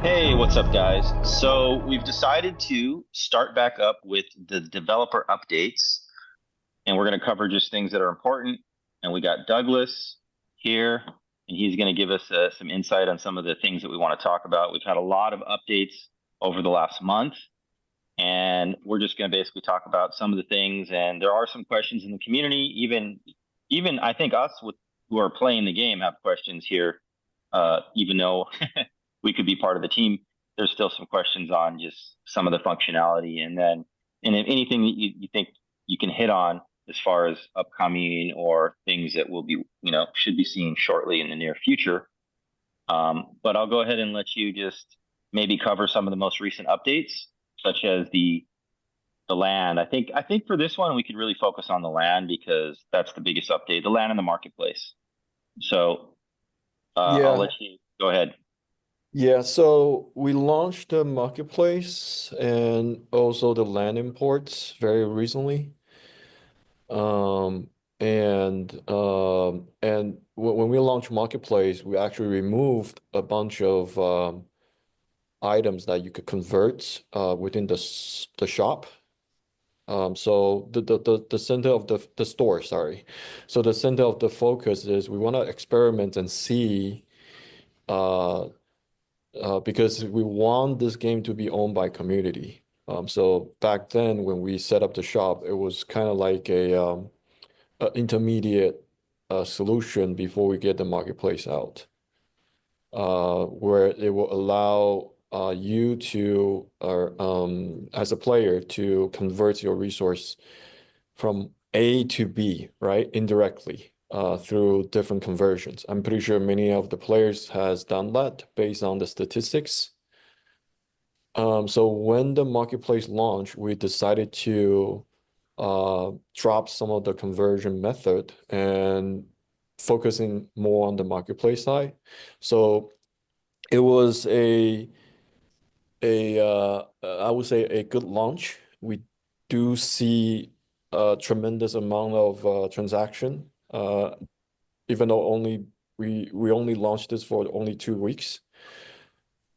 Hey, what's up, guys? So we've decided to start back up with the developer updates, and we're going to cover just things that are important. And we got Douglas here, and he's going to give us some insight on some of the things that we want to talk about. We've had a lot of updates over the last month, and we're just going to basically talk about some of the things. And there are some questions in the community, even I think us who are playing the game have questions here, even though we could be part of the team. There's still some questions on just some of the functionality, and if anything that you think you can hit on as far as upcoming or things that will be, should be seen shortly in the near future. But I'll go ahead and let you just maybe cover some of the most recent updates, such as the land. I think for this one we could really focus on the land because that's the biggest update, the land in the marketplace. So I'll Yeah, let you go ahead. yeah. So we launched the marketplace and also the land imports very recently. Um, and when we launched marketplace, we actually removed a bunch of items that you could convert within the shop. So the center of the store, sorry. So the center of the focus is we want to experiment and see uh because we want this game to be owned by community. So back then, when we set up the shop, it was kind of like a intermediate solution before we get the marketplace out, where it will allow you to, as a player, to convert your resource from A to B, right? Indirectly, through different conversions. I'm pretty sure many of the players has done that based on the statistics. So when the marketplace launched, we decided to drop some of the conversion method and focusing more on the marketplace side. So it was I would say a good launch. We do see a tremendous amount of transaction, even though we only launched this for only 2 weeks.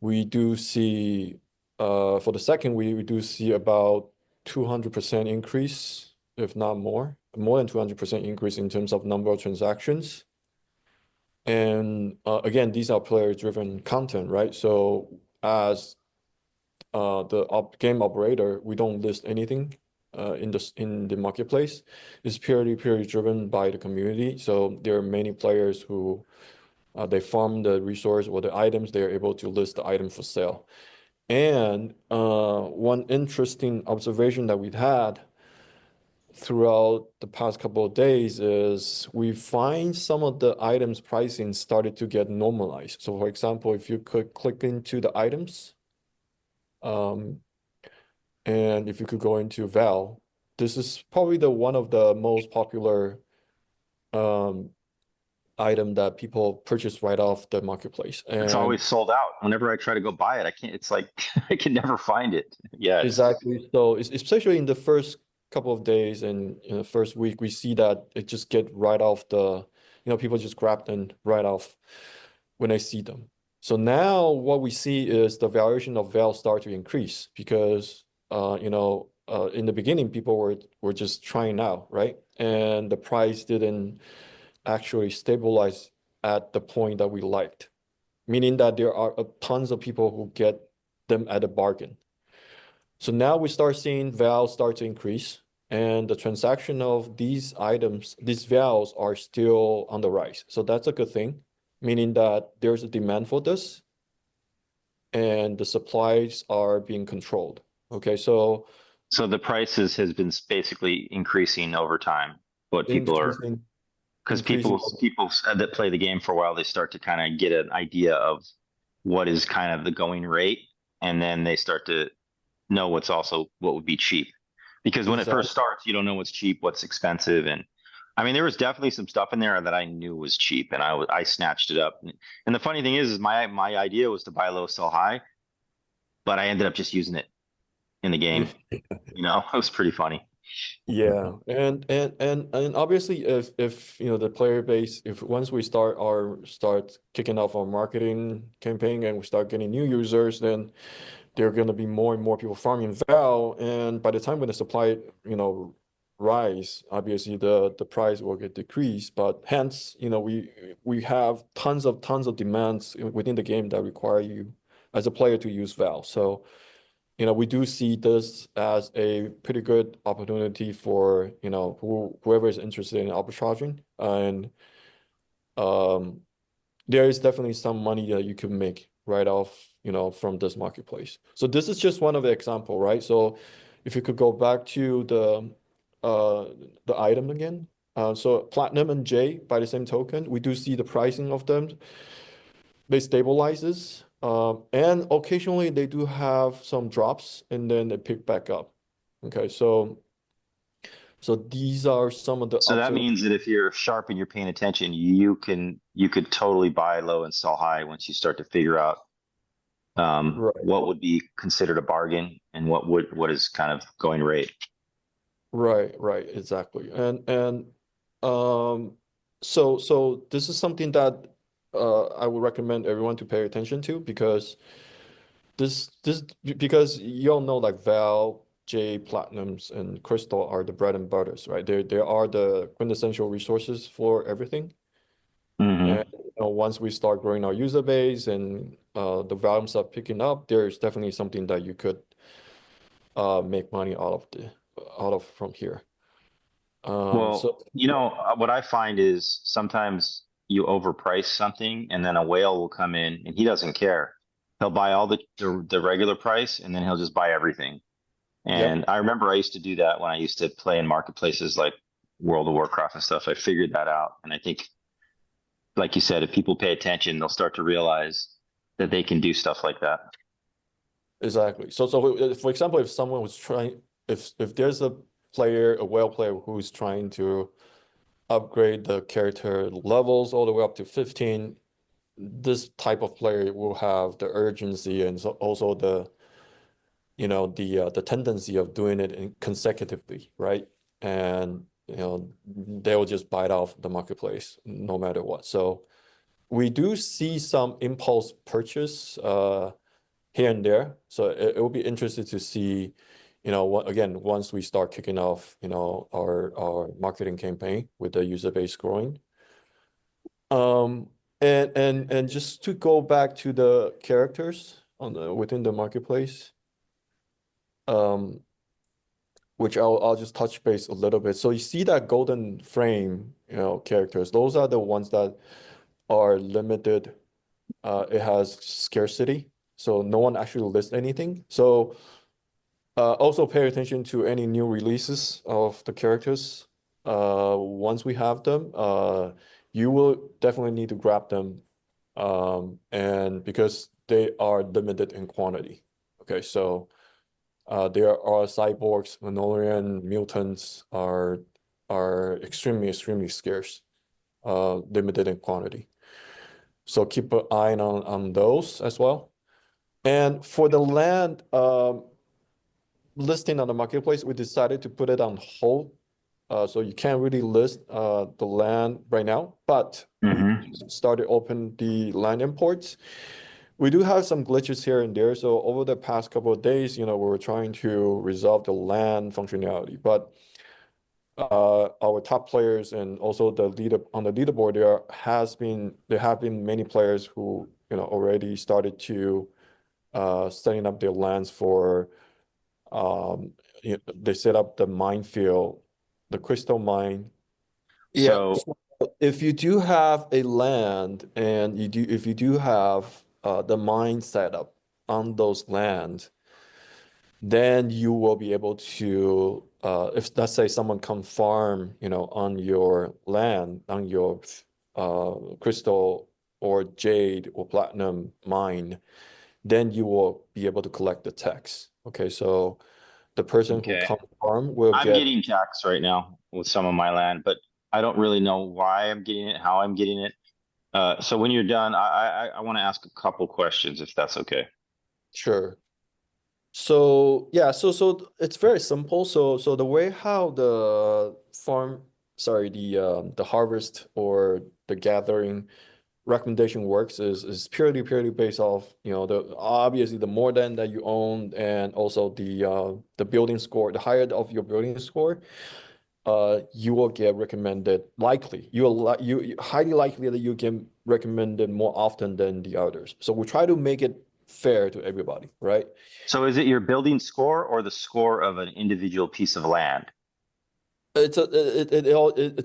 We do see for the second week, we do see about 200% increase, if not more than 200% increase in terms of number of transactions. And again, these are player-driven content, right? So as the game operator, we don't list anything in the marketplace. It's purely driven by the community. So there are many players who they farm the resource or the items, they're able to list the item for sale. And one interesting observation that we've had throughout the past couple of days is we find some of the items pricing started to get normalized. So for example, if you could click into the items, um, and if you could go into Val, this is probably the one of the most popular um, item that people purchase right off the marketplace. It's And always sold out. Whenever I try to go buy it, I can't. It's like I can never find it. Yeah, it's exactly. So it's especially in the first couple of days and in the first week, we see that it just get right off people just grab them right off when they see them. So now what we see is the valuation of Val start to increase because in the beginning people were just trying out, right? And the price didn't actually stabilize at the point that we liked, meaning that there are tons of people who get them at a bargain. So now we start seeing vals start to increase, and the transaction of these items, these vals are still on the rise. So that's a good thing, meaning that there's a demand for this and the supplies are being controlled. Okay, so so the prices has been basically increasing over time. What people are increasing, because increasing. people that play the game for a while, they start to kind of get an idea of what is kind of the going rate, and then they start to know what would be cheap. Because when it first Exactly. starts, you don't know what's cheap, what's expensive, and I mean there was definitely some stuff in there that I knew was cheap, and I snatched it up. And the funny thing is my idea was to buy low, sell high, but I ended up just using it in the game. You know, it was pretty funny. Yeah, and obviously, if you know the player base, if once we start kicking off our marketing campaign and we start getting new users, then there are going to be more and more people farming Val, and by the time when the supply, rise, obviously the price will get decreased. But hence, we have tons of demands within the game that require you as a player to use Val. So we do see this as a pretty good opportunity for, whoever is interested in arbitraging. And um, there is definitely some money that you can make right off, from this marketplace. So this is just one of the example, right? So if you could go back to uh, the item again. So Platinum and J by the same token, we do see the pricing of them. They stabilizes, and occasionally they do have some drops and then they pick back up. Okay, so these are some of the So that options. means that if you're sharp and you're paying attention, you could totally buy low and sell high once you start to figure out Right, what would be considered a bargain and what is kind of going rate. right, exactly. And um, so this is something that I would recommend everyone to pay attention to because because you all know like Val, J, Platinums, and Crystal are the bread and butters, right? They are the quintessential resources for everything. And Hmm. once we start growing our user base and the volumes are picking up, there's definitely something that you could make money out of from here. Well, So what I find is sometimes you overprice something and then a whale will come in and he doesn't care. He'll buy all the regular price and then he'll just buy everything. yep, And I remember I used to do that when I used to play in marketplaces like World of Warcraft and stuff. I figured that out. And I think, like you said, if people pay attention, they'll start to realize that they can do stuff like that. exactly. So for example, if someone was trying, if there's a whale player who's trying to upgrade the character levels all the way up to 15, this type of player will have the urgency and so also the tendency of doing it consecutively, right? And they'll just bite off the marketplace no matter what. So we do see some impulse purchase here and there. So it will be interesting to see, what again once we start kicking off, our marketing campaign with the user base growing. Um, and just to go back to the characters within the marketplace, um, which I'll just touch base a little bit. So you see that golden frame, characters. Those are the ones that are limited. It has scarcity, so no one actually lists anything. So also pay attention to any new releases of the characters. Once we have them, you will definitely need to grab them, and because they are limited in quantity. Okay, so there are cyborgs, Manorian mutants are extremely scarce, limited in quantity. So keep an eye on those as well. And for the land listing on the marketplace, we decided to put it on hold. So you can't really list the land right now, but we Hmm. started open the land imports. We do have some glitches here and there. So over the past couple of days, we were trying to resolve the land functionality, but our top players and also on the leaderboard, there have been many players who already started to setting up their lands for they set up the minefield, the crystal mine. Yeah. So, So if you do have a land and if you do have the mine set up on those lands, then you will be able to if let's say someone come farm, on your land, on your crystal or jade or platinum mine, then you will be able to collect the tax. Okay, so the person who okay. come farm will I'm get. getting taxed right now with some of my land, but I don't really know why I'm getting it, how I'm getting it. So when you're done, I want to ask a couple questions if that's okay. Sure. So yeah, so it's very simple. So the way how the the harvest or the gathering recommendation works is purely based off, the obviously the more land that you own and also the building score, the higher of your building score, you will get recommended likely. You highly likely that you get recommended more often than the others. So we try to make it fair to everybody, right? So is it your building score or the score of an individual piece of land? It's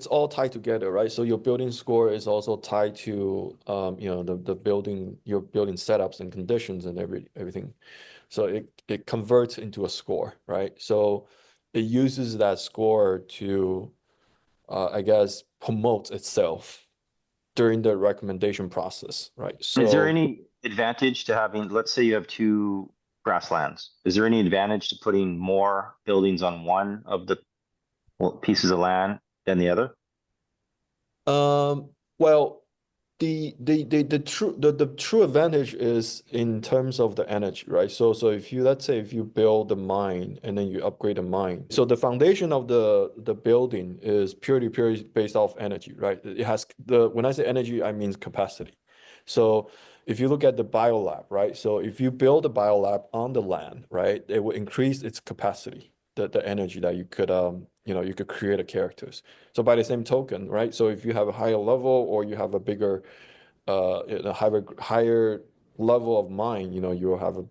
all tied together, right? So your building score is also tied to the building, your building setups and conditions and everything. So it converts into a score, right? So it uses that score to I guess promote itself during the recommendation process, right? Is there So any advantage to having, let's say you have two grasslands. Is there any advantage to putting more buildings on one of the pieces of land than the other? well, the true advantage is in terms of the energy, right? So if you, let's say if you build the mine and then you upgrade the mine, so the foundation of the building is purely based off energy, right? It has the when I say energy, I mean capacity. So if you look at the biolab, right? So if you build a biolab on the land, right, it will increase its capacity, the energy that you could create a characters. So by the same token, right? So if you have a higher level or you have a bigger a higher level of mind, you will have a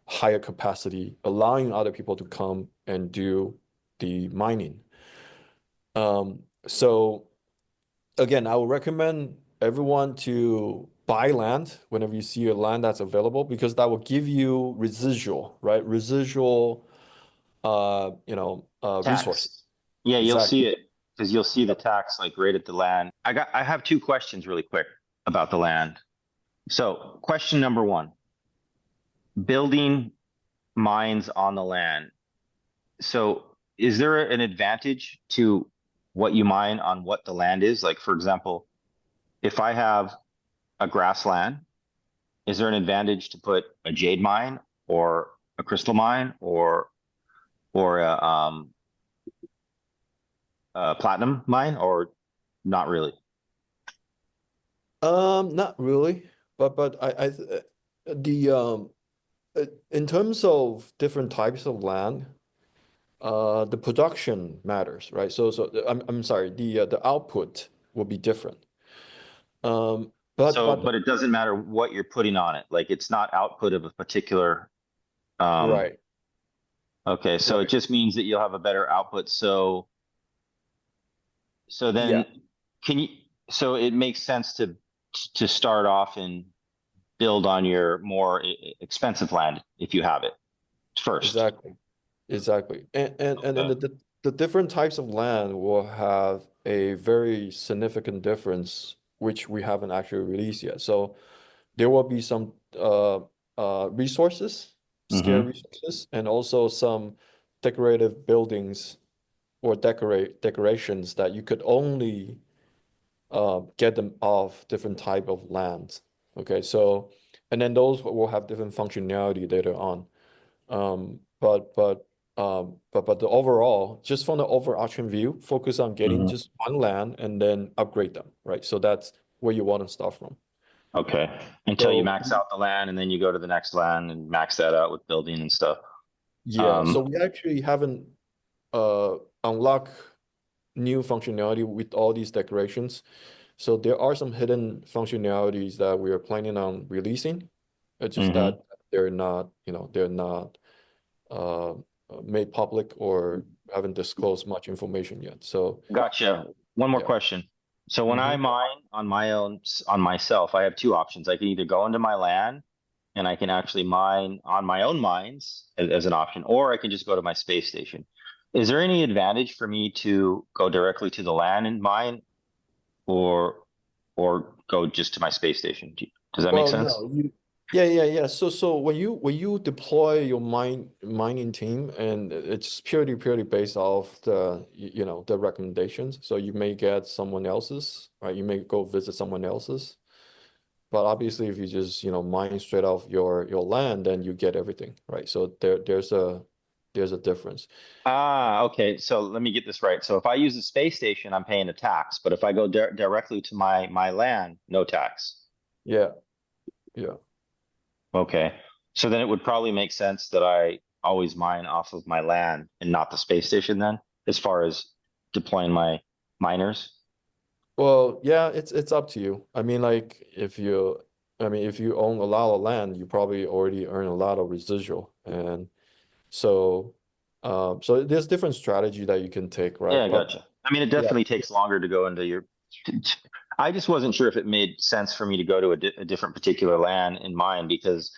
higher capacity, allowing other people to come and do the mining. So again, I would recommend everyone to buy land whenever you see a land that's available because that will give you residual, right? Residual, resources. Tax. Yeah, you'll Exactly. see it because you'll see the tax like right at the land. I have two questions really quick about the land. So, question number one, building mines on the land. So, is there an advantage to what you mine on what the land is? Like, for example, if I have a grassland, is there an advantage to put a jade mine or a crystal mine or a platinum mine or not really? Not really, but the in terms of different types of land, the production matters, right? I'm sorry, the output will be different. So, But but it doesn't matter what you're putting on it. Like it's not output of a particular. Um, right, okay, so it right, just means that you'll have a better output. So yeah, then, can you? So it makes sense to start off and build on your more expensive land if you have it first. exactly, exactly. And then Okay. the different types of land will have a very significant difference, which we haven't actually released yet. So there will be some resources, scarce Mm-hmm. resources, and also some decorative buildings or decorations that you could only get them off different type of lands. Okay, so and then those will have different functionality later on. Um, but but but the overall, just from the overarching view, focus on getting Mm-hmm. just one land and then upgrade them, right? So that's where you want to start from. Okay. Until you So max out the land, and then you go to the next land and max that out with building and stuff. yeah, so Um, we actually haven't unlocked new functionality with all these decorations. So there are some hidden functionalities that we are planning on releasing. It's just mhm. that they're not uh, made public or haven't disclosed much information yet. So Gotcha. One more yeah. question. So when I Hmm. mine on my own, on myself, I have two options. I can either go into my LAN and I can actually mine on my own mines as an option, or I can just go to my space station. Is there any advantage for me to go directly to the LAN and mine, or go just to my space station? Does that make Well, sense? no, yeah. So when you deploy your mining team, and it's purely based off the recommendations. So you may get someone else's, right? You may go visit someone else's. But obviously, if you just, mine straight off your land, then you get everything, right? So there's a difference. Ah, okay. So let me get this right. So if I use a space station, I'm paying a tax, but if I go directly to my land, no tax. Yeah, yeah. Okay. So then it would probably make sense that I always mine off of my land and not the space station then, as far as deploying my miners. Well, yeah, it's up to you. I mean, like if you own a lot of land, you probably already earn a lot of residual, and so so there's different strategy that you can take, Yeah, right? I But gotcha. I mean, it yeah, definitely takes longer to go into your. I just wasn't sure if it made sense for me to go to a different particular land in mine because,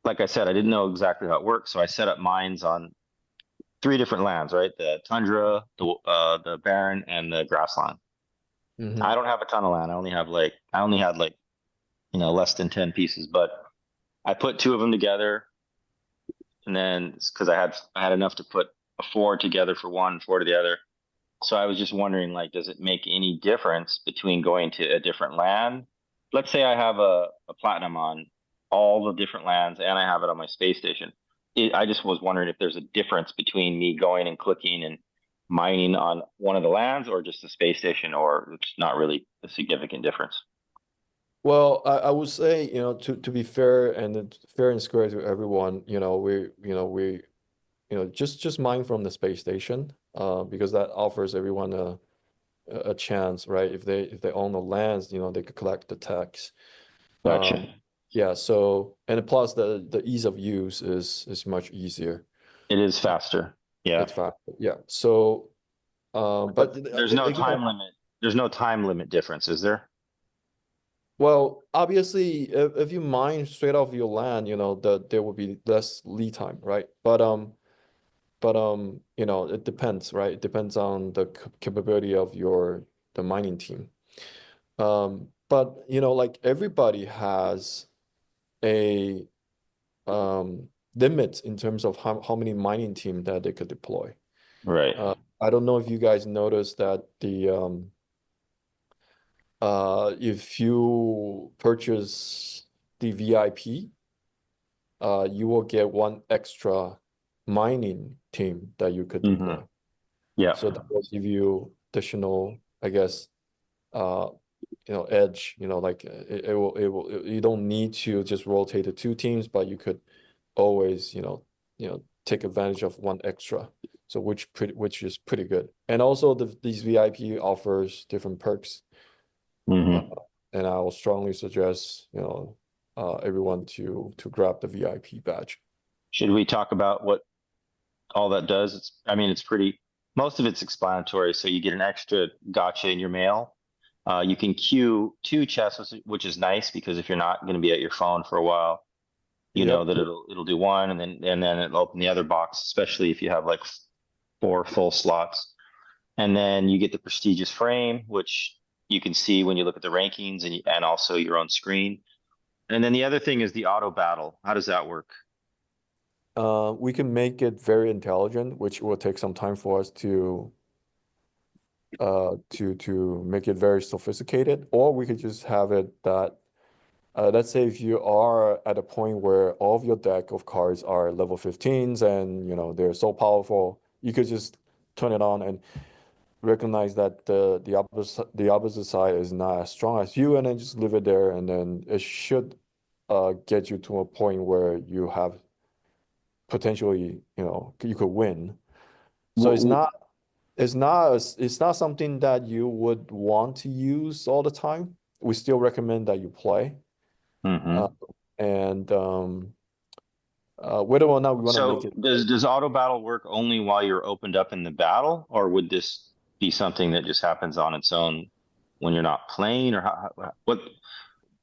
like I said, I didn't know exactly how it worked. So I set up mines on three different lands, right? The tundra, the barren, and the grassland. I hmm don't have a ton of land. I only had like less than 10 pieces, but I put two of them together, and then because I had enough to put a four together for one, four to the other. So I was just wondering, like, does it make any difference between going to a different land? Let's say I have a platinum on all the different lands and I have it on my space station. I just was wondering if there's a difference between me going and clicking and mining on one of the lands or just the space station, or it's not really a significant difference. well, I would say, to be fair and fair and square to everyone, just mine from the space station, because that offers everyone a chance, right? If they own the lands, they could collect the tax. Gotcha. Yeah, so and plus the ease of use is much easier. It is Uh, faster. Yeah. it's fast. Yeah. So But but there's no again, time limit. There's no time limit difference, is there? well, obviously if you mine straight off your land, there will be less lead time, right? But it depends, right? It depends on the capability of the mining team. But like everybody has a limit in terms of how many mining team that they could deploy. Right. I don't know if you guys noticed that if you purchase the VIP, you will get one extra mining team that you could Hmm. deploy. Yeah. So that will give you additional, I guess, uh, edge. Like you don't need to just rotate the two teams, but you could always, take advantage of one extra. So which is pretty good. And also these VIP offers different perks. Uh, Hmm. and I will strongly suggest, everyone to grab the VIP badge. Should we talk about what all that does? I mean, it's pretty, most of it's explanatory. So you get an extra gotcha in your mail. You can queue two chests, which is nice because if you're not going to be at your phone for a while, you know Yep. that it'll do one and then it'll open the other box, especially if you have like four full slots. And then you get the prestigious frame, which you can see when you look at the rankings and also your own screen. And then the other thing is the auto battle. How does that work? We can make it very intelligent, which will take some time for us to make it very sophisticated, or we could just have it that let's say if you are at a point where all of your deck of cards are level 15s and they're so powerful, you could just turn it on and recognize that the opposite side is not as strong as you, and then just leave it there, and then it should get you to a point where you have potentially, you could win. So it's not something that you would want to use all the time. We still recommend that you play. Uh, Mm-hmm. and whether or not we want to make So it, does auto battle work only while you're opened up in the battle, or would this be something that just happens on its own when you're not playing, or what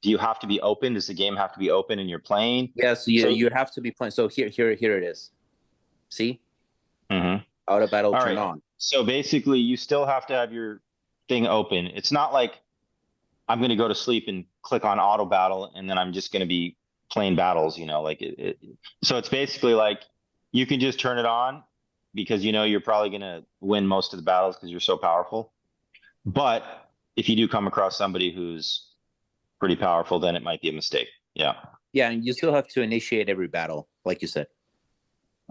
do you have to be open? Does the game have to be open and you're playing? Yes, you So, you have to be playing. So here it is. See, mhm. auto battle All turn right. on. So basically, you still have to have your thing open. It's not like I'm going to go to sleep and click on auto battle and then I'm just going to be playing battles, like so it's basically like you can just turn it on because you're probably going to win most of the battles because you're so powerful. But if you do come across somebody who's pretty powerful, then it might be a mistake. Yeah. Yeah, and you still have to initiate every battle, like you said.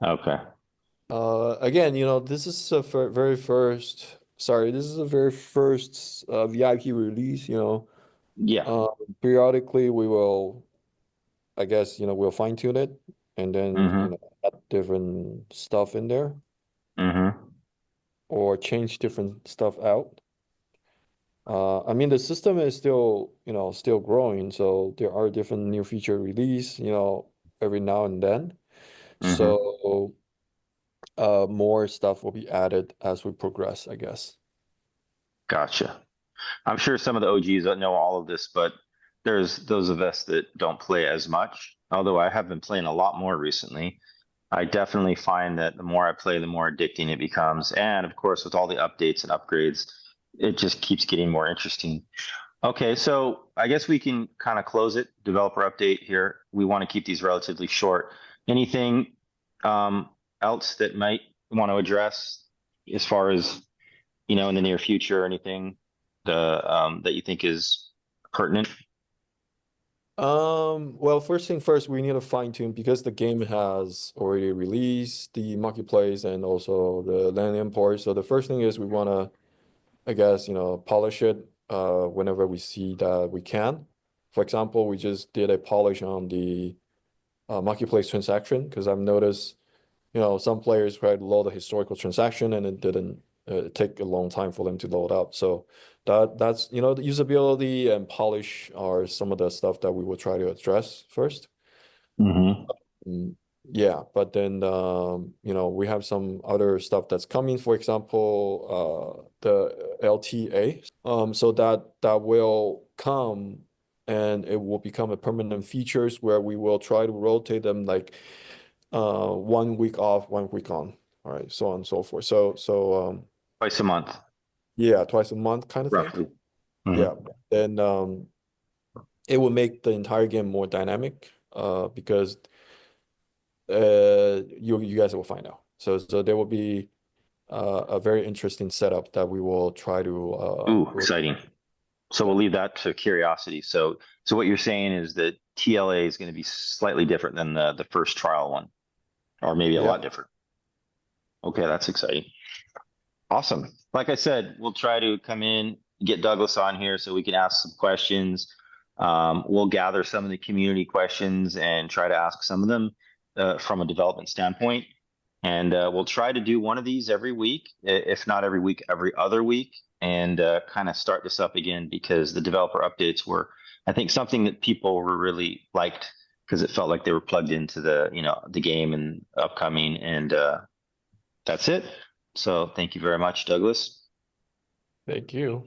Okay. Again, this is a very first. Sorry, this is a very first VIP release. Yeah. Periodically we will, I guess, we'll fine tune it and then Mm-hmm. add different stuff in there Mm-hmm. or change different stuff out. I mean, the system is still, still growing, so there are different new feature release, every now and then. Mm-hmm. So, more stuff will be added as we progress, I guess. Gotcha. I'm sure some of the OGs know all of this, but there's those of us that don't play as much. Although I have been playing a lot more recently. I definitely find that the more I play, the more addicting it becomes. And of course, with all the updates and upgrades, it just keeps getting more interesting. Okay, so I guess we can kind of close it. Developer update here. We want to keep these relatively short. Anything else that might want to address as far as in the near future, or anything that you think is pertinent? Well, first thing first, we need to fine tune because the game has already released the marketplace and also the land import. So the first thing is we want to, I guess, polish it whenever we see that we can. For example, we just did a polish on the marketplace transaction because I've noticed, some players tried to load a historical transaction and it didn't take a long time for them to load up. So that's, the usability and polish are some of the stuff that we will try to address first. Mm-hmm. Yeah, but then we have some other stuff that's coming. For example, the LTA. So that will come and it will become a permanent features where we will try to rotate them like 1 week off, 1 week on. All right, so on and so forth. So Twice a month, yeah, twice a month kind of thing. roughly. Yeah. Mm-hmm. Then it will make the entire game more dynamic because you guys will find out. So there will be a very interesting setup that we will try to Ooh, exciting. So we'll leave that to curiosity. So what you're saying is that TLA is going to be slightly different than the first trial one, or maybe a yeah. lot different. Okay, that's exciting. Awesome. Like I said, we'll try to come in, get Douglas on here so we can ask some questions. We'll gather some of the community questions and try to ask some of them from a development standpoint. And we'll try to do one of these every week, if not every week, every other week, and kind of start this up again because the developer updates were, I think, something that people were really liked because it felt like they were plugged into the game and upcoming, and that's it. So thank you very much, Douglas. Thank you.